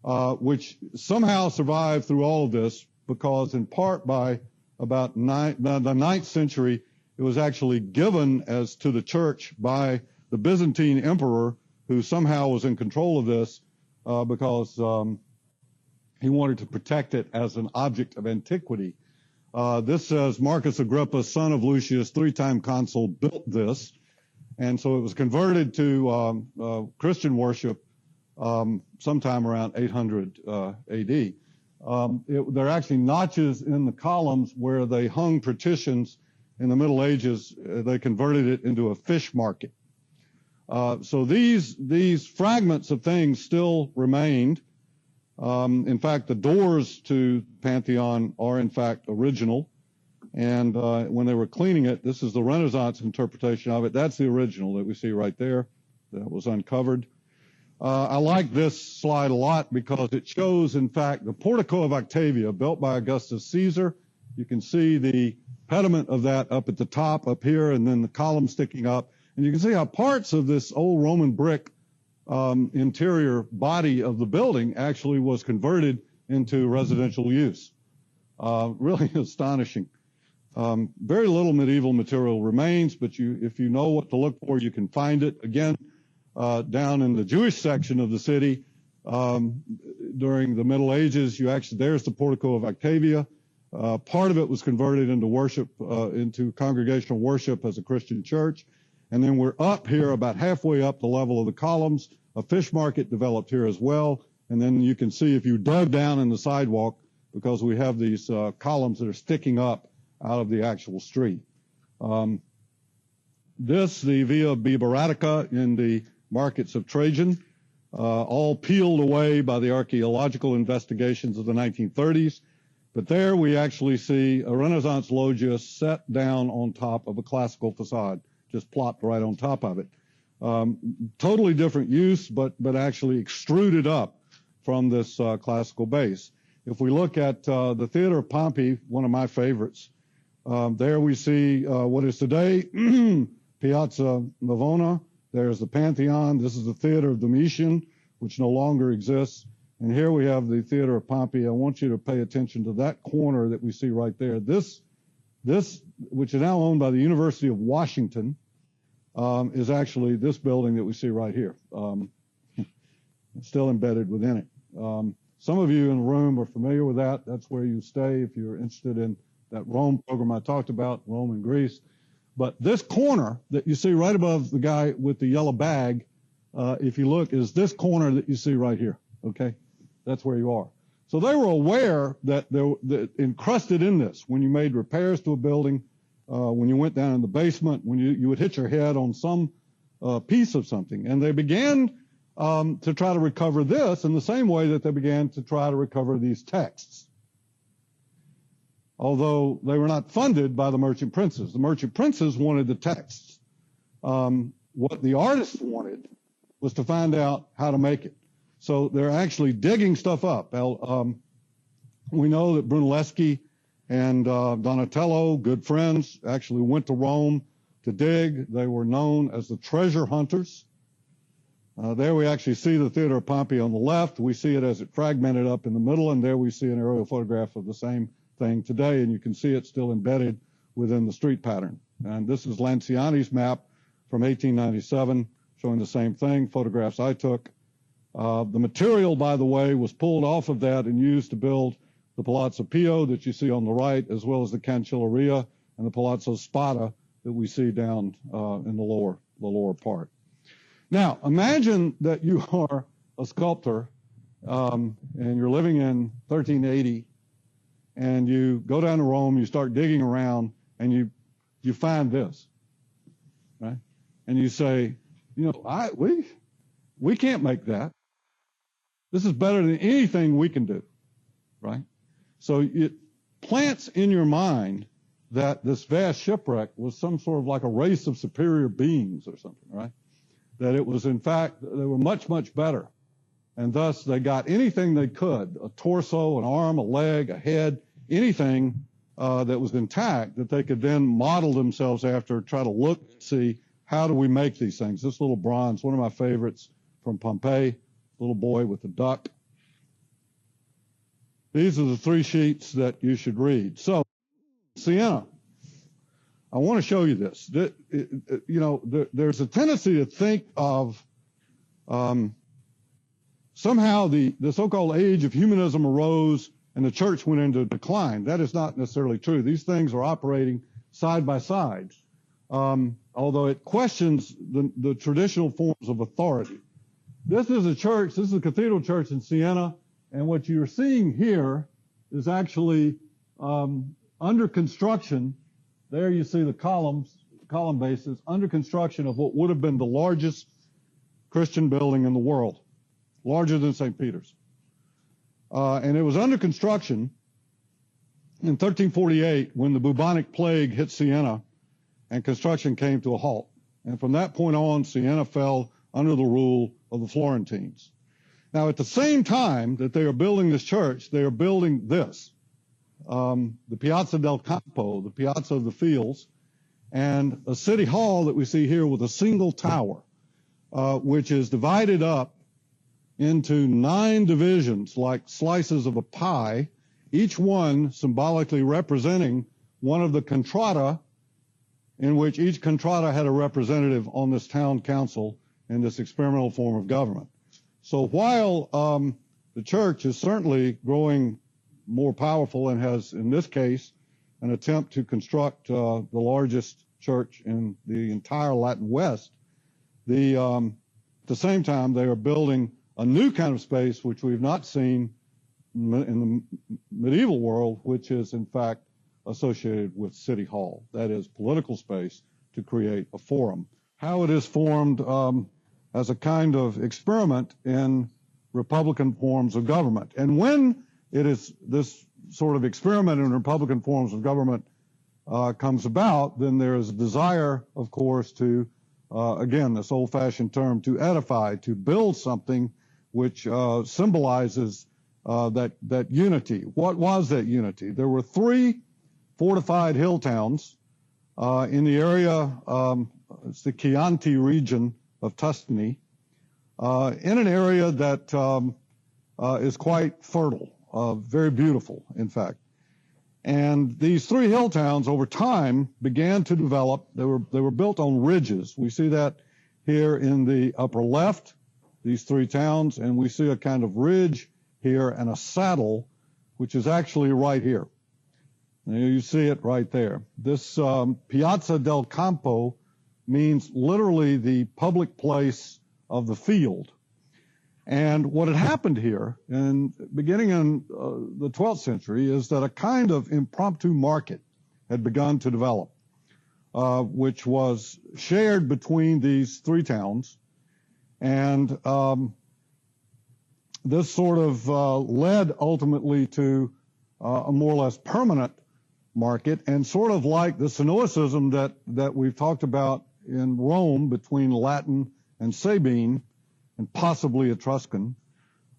of, which somehow survived through all of this because in part by about the 9th century, it was actually given as to the church by the Byzantine emperor, who somehow was in control of this because he wanted to protect it as an object of antiquity. This says Marcus Agrippa, son of Lucius, 3-time consul, built this. And so it was converted to Christian worship sometime around 800 AD. There are actually notches in the columns where they hung partitions in the Middle Ages. They converted it into a fish market. So these fragments of things still remained. In fact, the doors to Pantheon are in fact original. And when they were cleaning it, this is the Renaissance interpretation of it. That's the original that we see right there that was uncovered. I like this slide a lot because it shows, in fact, the Portico of Octavia built by Augustus Caesar. You can see the pediment of that up at the top up here, and then the column sticking up. And you can see how parts of this old Roman brick interior body of the building actually was converted into residential use. Really astonishing. Very little medieval material remains, but if you know what to look for, you can find it. Again, down in the Jewish section of the city, during the Middle Ages, there's the Portico of Octavia. Part of it was converted into worship, into congregational worship as a Christian church. And then we're up here about halfway up the level of the columns. A fish market developed here as well. And then you can see if you dug down in the sidewalk, because we have these columns that are sticking up out of the actual street. The Via Biberatica in the markets of Trajan, all peeled away by the archaeological investigations of the 1930s. But there we actually see a Renaissance loggia set down on top of a classical facade, just plopped right on top of it. Totally different use, but actually extruded up from this classical base. If we look at the Theater of Pompey, one of my favorites, there we see what is today Piazza Navona. There's the Pantheon. This is the Theater of Domitian, which no longer exists. And here we have the Theater of Pompey. I want you to pay attention to that corner that we see right there. This, which is now owned by the University of Washington, is actually this building that we see right here. It's still embedded within it. Some of you in the room are familiar with that. That's where you stay if you're interested in that Rome program I talked about, Rome and Greece. But this corner that you see right above the guy with the yellow bag, if you look, is this corner that you see right here, okay? That's where you are. So they were aware that encrusted in this, when you made repairs to a building, when you went down in the basement, when you would hit your head on some piece of something. And they began to try to recover this in the same way that they began to try to recover these texts. Although they were not funded by the merchant princes. The merchant princes wanted the texts. What the artists wanted was to find out how to make it. So they're actually digging stuff up. We know that Brunelleschi and Donatello, good friends, actually went to Rome to dig. They were known as the treasure hunters. There we actually see the Theater of Pompey on the left. We see it as it fragmented up in the middle, and there we see an aerial photograph of the same thing today, and you can see it still embedded within the street pattern. And this is Lanciani's map from 1897, showing the same thing, photographs I took. The material, by the way, was pulled off of that and used to build the Palazzo Pio that you see on the right, as well as the Cancelleria and the Palazzo Spada that we see down in the lower part. Now, imagine that you are a sculptor and you're living in 1380, and you go down to Rome, you start digging around, and you find this, right? And you say, you know, we can't make that. This is better than anything we can do, right? So it plants in your mind that this vast shipwreck was some sort of like a race of superior beings or something, right? That it was, in fact, they were much, much better. And thus they got anything they could, a torso, an arm, a leg, a head, anything that was intact that they could then model themselves after, try to look, see, how do we make these things? This little bronze, one of my favorites from Pompeii, little boy with the duck. These are the 3 sheets that you should read. So, Siena, I want to show you this. You know, there's a tendency to think of somehow the so-called age of humanism arose and the church went into decline. That is not necessarily true. These things are operating side by side, although it questions the traditional forms of authority. This is a church, this is a cathedral church in Siena, and what you're seeing here is actually under construction. There you see the column bases, under construction of what would have been the largest Christian building in the world, larger than St. Peter's. And it was under construction in 1348 when the bubonic plague hit Siena and construction came to a halt. And from that point on, Siena fell under the rule of the Florentines. Now, at the same time that they are building this church, they are building this, the Piazza del Campo, the Piazza of the Fields, and a city hall that we see here with a single tower, which is divided up into 9 divisions like slices of a pie, each one symbolically representing one of the contrada, in which each contrada had a representative on this town council in this experimental form of government. So while the church is certainly growing more powerful and has, in this case, an attempt to construct the largest church in the entire Latin West, at the same time they are building a new kind of space which we've not seen in the medieval world, which is in fact associated with City Hall. That is political space to create a forum. How it is formed as a kind of experiment in Republican forms of government. And when it is this sort of experiment in Republican forms of government comes about, then there is a desire, of course, to, again, this old-fashioned term, to edify, to build something which symbolizes that unity. What was that unity? There were 3 fortified hill towns in the area, it's the Chianti region of Tuscany, in an area that is quite fertile, very beautiful, in fact. And these 3 hill towns over time began to develop. They were built on ridges. We see that here in the upper left, these 3 towns, and we see a kind of ridge here and a saddle, which is actually right here. Now you see it right there. This Piazza del Campo means literally the public place of the field. And what had happened here, beginning in the 12th century, is that a kind of impromptu market had begun to develop, which was shared between these 3 towns. And this sort of led ultimately to a more or less permanent market, and sort of like the Cenoicism that we've talked about in Rome between Latin and Sabine, and possibly Etruscan,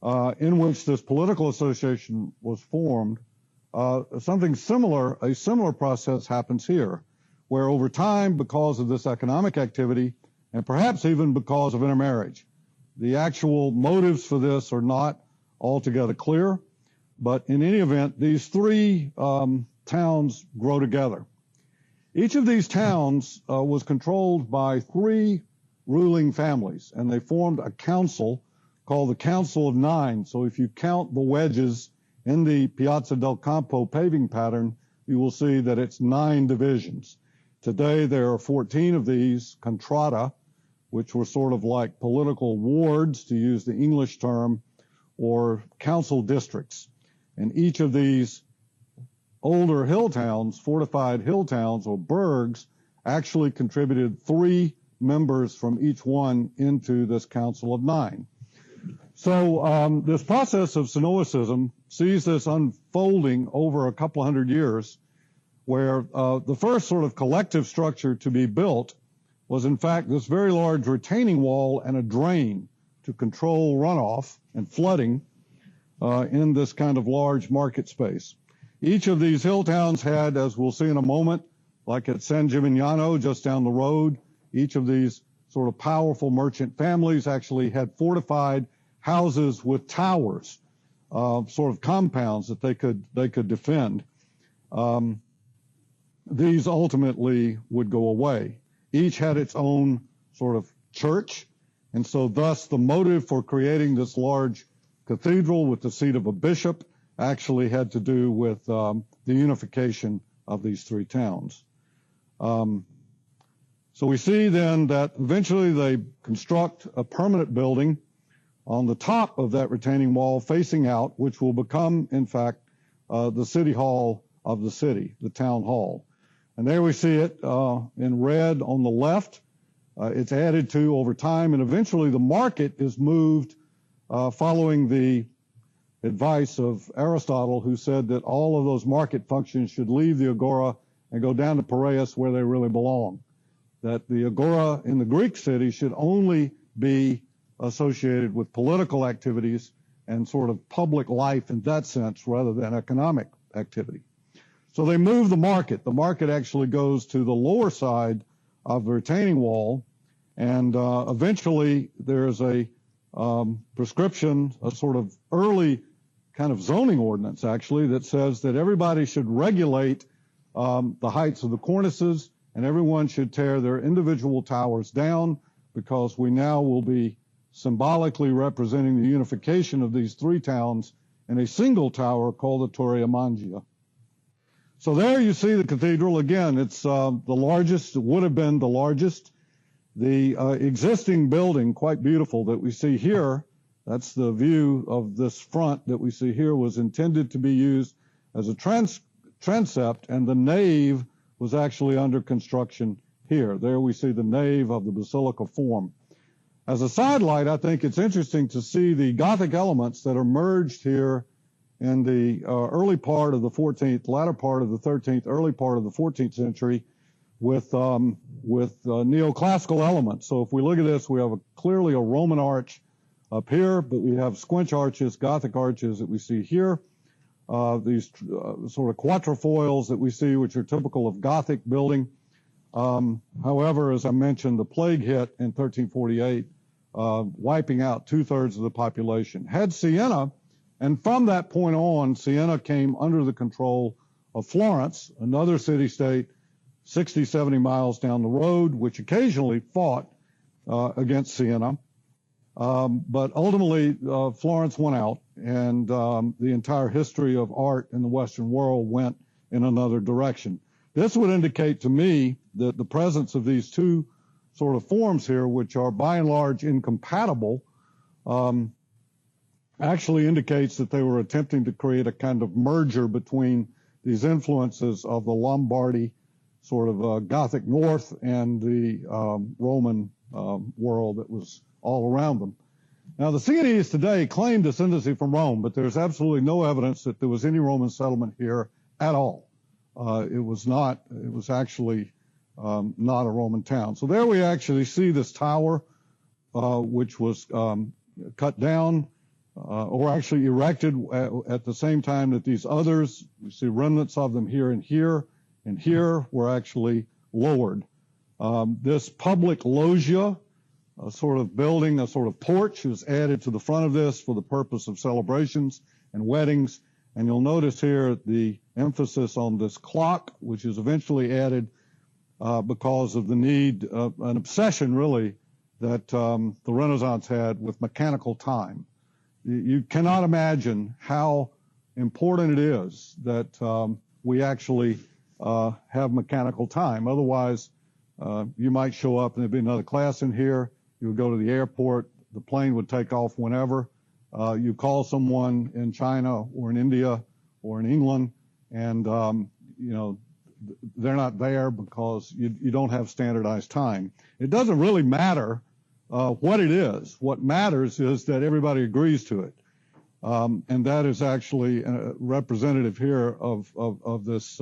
in which this political association was formed. Something similar, a similar process happens here, where over time, because of this economic activity, and perhaps even because of intermarriage, the actual motives for this are not altogether clear, but in any event, these 3 towns grow together. Each of these towns was controlled by 3 ruling families, and they formed a council called the Council of 9. So if you count the wedges in the Piazza del Campo paving pattern, you will see that it's 9 divisions. Today there are 14 of these contrada, which were sort of like political wards, to use the English term, or council districts. And each of these older hill towns, fortified hill towns or burgs, actually contributed 3 members from each one into this Council of 9. So this process of Cenoicism sees this unfolding over a couple hundred years, where the first sort of collective structure to be built was in fact this very large retaining wall and a drain to control runoff and flooding in this kind of large market space. Each of these hill towns had, as we'll see in a moment, like at San Gimignano just down the road, each of these sort of powerful merchant families actually had fortified houses with towers, sort of compounds that they could defend. These ultimately would go away. Each had its own sort of church, and so thus the motive for creating this large cathedral with the seat of a bishop actually had to do with the unification of these three towns. So we see then that eventually they construct a permanent building on the top of that retaining wall facing out, which will become, in fact, the city hall of the city, the town hall. And there we see it in red on the left. It's added to over time, and eventually the market is moved following the advice of Aristotle, who said that all of those market functions should leave the agora and go down to Piraeus where they really belong. That the agora in the Greek city should only be associated with political activities and sort of public life in that sense rather than economic activity. So they move the market. The market actually goes to the lower side of the retaining wall, and eventually there's a prescription, a sort of early kind of zoning ordinance actually, that says that everybody should regulate the heights of the cornices, and everyone should tear their individual towers down, because we now will be symbolically representing the unification of these three towns in a single tower called the Torre Amangia. So there you see the cathedral. Again, it's the largest, it would have been the largest. The existing building, quite beautiful, that we see here, that's the view of this front that we see here, was intended to be used as a transept, and the nave was actually under construction here. There we see the nave of the basilica form. As a sidelight, I think it's interesting to see the Gothic elements that are merged here in the early part of the 14th, latter part of the 13th, early part of the 14th century with neoclassical elements. So if we look at this, we have clearly a Roman arch up here, but we have squinch arches, Gothic arches that we see here. These sort of quatrefoils that we see, which are typical of Gothic building. However, as I mentioned, the plague hit in 1348, wiping out 2/3 of the population. Had Siena, and from that point on, Siena came under the control of Florence, another city-state 60, 70 miles down the road, which occasionally fought against Siena. But ultimately, Florence won out, and the entire history of art in the Western world went in another direction. This would indicate to me that the presence of these two sort of forms here, which are by and large incompatible, actually indicates that they were attempting to create a kind of merger between these influences of the Lombardy sort of Gothic North and the Roman world that was all around them. Now, the Sienese today claim descendancy from Rome, but there's absolutely no evidence that there was any Roman settlement here at all. It was actually not a Roman town. So there we actually see this tower, which was cut down, or actually erected at the same time that these others, we see remnants of them here, and here were actually lowered. This public loggia, a sort of building, a sort of porch, was added to the front of this for the purpose of celebrations and weddings. And you'll notice here the emphasis on this clock, which is eventually added because of the need, an obsession really, that the Renaissance had with mechanical time. You cannot imagine how important it is that we actually have mechanical time. Otherwise, you might show up and there'd be another class in here. You would go to the airport. The plane would take off whenever. You call someone in China or in India or in England, and they're not there because you don't have standardized time. It doesn't really matter what it is. What matters is that everybody agrees to it, and that is actually representative here of this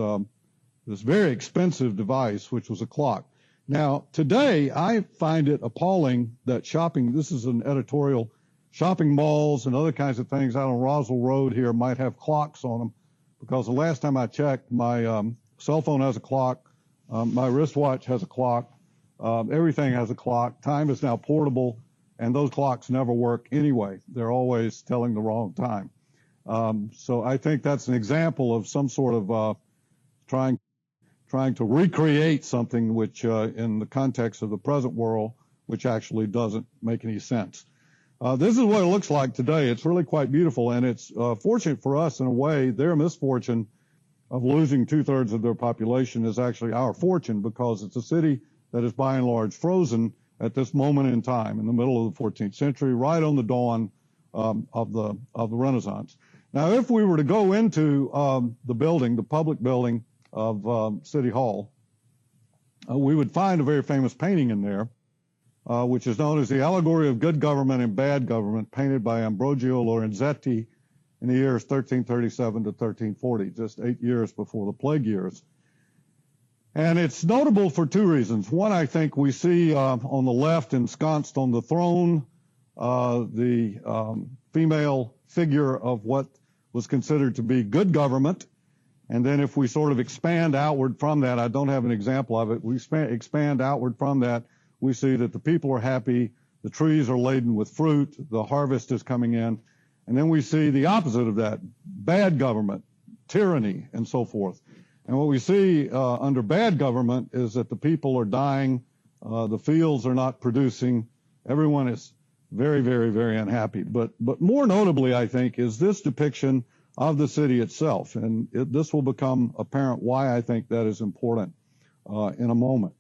very expensive device, which was a clock. Now, today, I find it appalling that this is an editorial, shopping malls and other kinds of things out on Roswell Road here might have clocks on them, because the last time I checked, my cell phone has a clock, my wristwatch has a clock, everything has a clock. Time is now portable, and those clocks never work anyway. They're always telling the wrong time. So I think that's an example of some sort of trying to recreate something which, in the context of the present world, which actually doesn't make any sense. This is what it looks like today. It's really quite beautiful, and it's fortunate for us in a way. Their misfortune of losing 2/3 of their population is actually our fortune, because it's a city that is by and large frozen at this moment in time, in the middle of the 14th century, right on the dawn of the Renaissance. Now, if we were to go into the building, the public building of City Hall, we would find a very famous painting in there, which is known as the Allegory of Good Government and Bad Government, painted by Ambrogio Lorenzetti in the years 1337 to 1340, just 8 years before the plague years. And it's notable for two reasons. One, I think we see on the left, ensconced on the throne, the female figure of what was considered to be good government. And then if we sort of expand outward from that, I don't have an example of it, we expand outward from that, we see that the people are happy, the trees are laden with fruit, the harvest is coming in. And then we see the opposite of that, bad government, tyranny, and so forth. And what we see under bad government is that the people are dying, the fields are not producing, everyone is very, very, very unhappy. But more notably, I think, is this depiction of the city itself. And this will become apparent why I think that is important in a moment.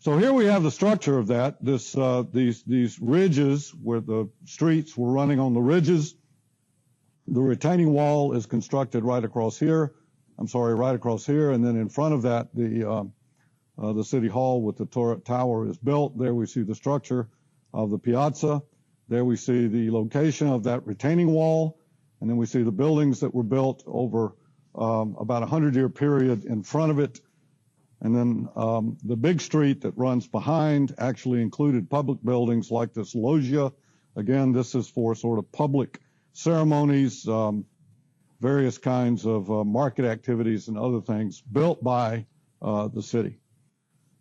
So here we have the structure of that, these ridges where the streets were running on the ridges. The retaining wall is constructed right across here. Right across here. And then in front of that, the City Hall with the tower is built. There we see the structure of the piazza. There we see the location of that retaining wall. And then we see the buildings that were built over about a 100-year period in front of it. And then the big street that runs behind actually included public buildings like this loggia. Again, this is for sort of public ceremonies, various kinds of market activities and other things built by the city.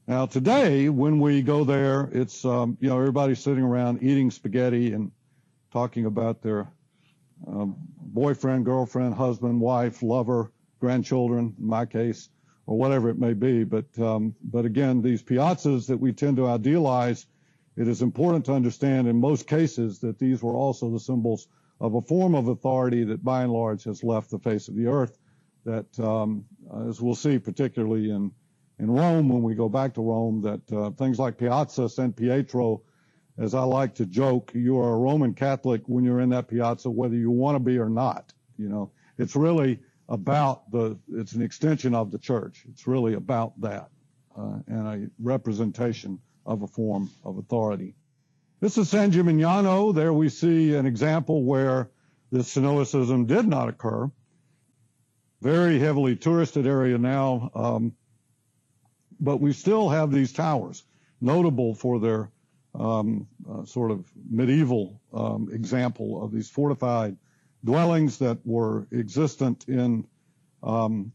Now today, when we go there, it's, everybody's sitting around eating spaghetti and talking about their boyfriend, girlfriend, husband, wife, lover, grandchildren, in my case, or whatever it may be. But again, these piazzas that we tend to idealize, it is important to understand in most cases that these were also the symbols of a form of authority that by and large has left the face of the earth, that as we'll see particularly in Rome, when we go back to Rome, that things like Piazza San Pietro, as I like to joke, you are a Roman Catholic when you're in that piazza, whether you want to be or not. It's really about it's an extension of the church. It's really about that and a representation of a form of authority. This is San Gimignano. There we see an example where this Cenoicism did not occur. Very heavily touristed area now, but we still have these towers, notable for their sort of medieval example of these fortified dwellings that were existent in,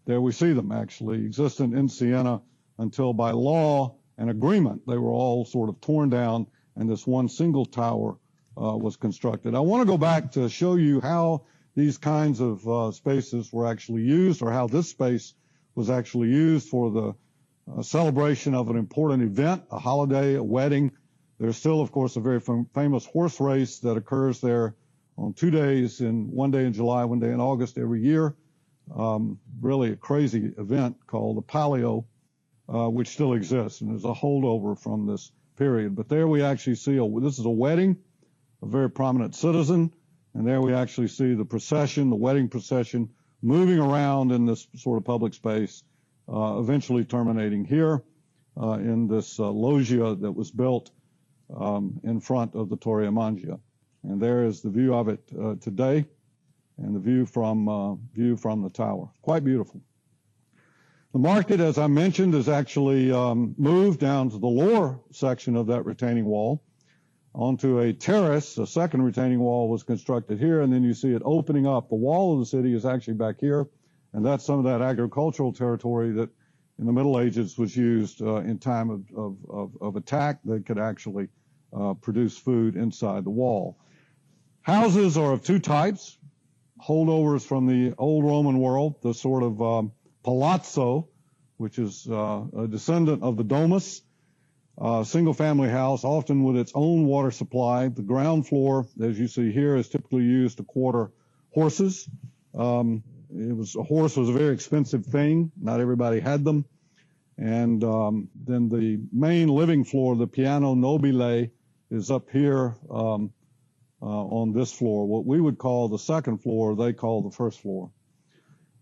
there we see them actually, existent in Siena until by law and agreement they were all sort of torn down and this one single tower was constructed. I want to go back to show you how these kinds of spaces were actually used, or how this space was actually used for the celebration of an important event, a holiday, a wedding. There's still, of course, a very famous horse race that occurs there on 2 days, one day in July, 1 day in August every year. Really a crazy event called the Palio, which still exists and is a holdover from this period. But there we actually see, this is a wedding, a very prominent citizen, and there we actually see the procession, the wedding procession, moving around in this sort of public space, eventually terminating here in this loggia that was built in front of the Torre Mangia. And there is the view of it today, and the view from the tower. Quite beautiful. The market, as I mentioned, is actually moved down to the lower section of that retaining wall onto a terrace. A second retaining wall was constructed here, and then you see it opening up. The wall of the city is actually back here, and that's some of that agricultural territory that in the Middle Ages was used in time of attack that could actually produce food inside the wall. Houses are of two types, holdovers from the old Roman world, the sort of palazzo, which is a descendant of the domus. single-family house, often with its own water supply. The ground floor, as you see here, is typically used to quarter horses. A horse was a very expensive thing. Not everybody had them. And then the main living floor, the piano nobile, is up here on this floor. What we would call the second floor, they call the first floor.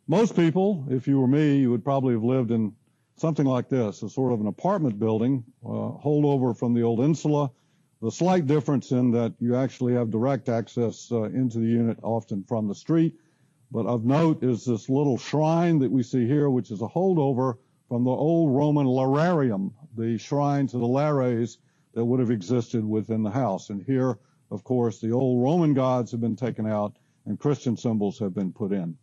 Most people, if you were me, you would probably have lived in something like this, a sort of an apartment building, holdover from the old insula. The slight difference in that you actually have direct access into the unit, often from the street. But of note is this little shrine that we see here, which is a holdover from the old Roman lararium, the shrine to the Lares that would have existed within the house. And here, of course, the old Roman gods have been taken out and Christian symbols have been put in.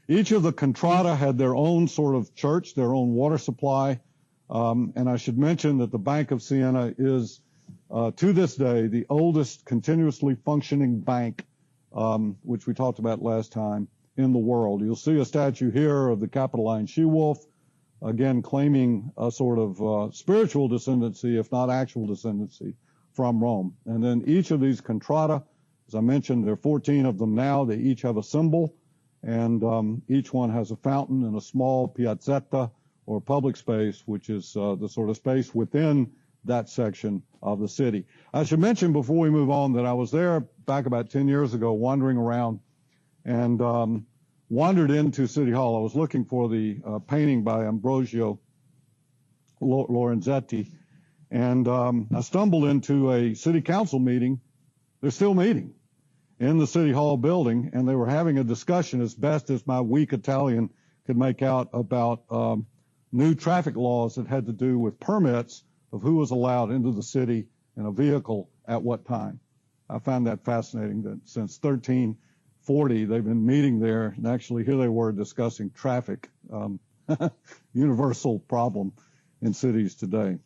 Each of the contrada had their own sort of church, their own water supply. And I should mention that the Bank of Siena is, to this day, the oldest continuously functioning bank, which we talked about last time, in the world. You'll see a statue here of the Capitoline she-wolf, again claiming a sort of spiritual descendancy, if not actual descendancy, from Rome. And then each of these contrada, as I mentioned, there are 14 of them now. They each have a symbol, and each one has a fountain and a small piazzetta, or public space, which is the sort of space within that section of the city. I should mention before we move on that I was there back about 10 years ago wandering around and wandered into City Hall. I was looking for the painting by Ambrosio Lorenzetti, and I stumbled into a city council meeting. They're still meeting in the City Hall building, and they were having a discussion, as best as my weak Italian could make out, about new traffic laws that had to do with permits of who was allowed into the city in a vehicle at what time. I found that fascinating that since 1340, they've been meeting there, and actually here they were discussing traffic, universal problem in cities today.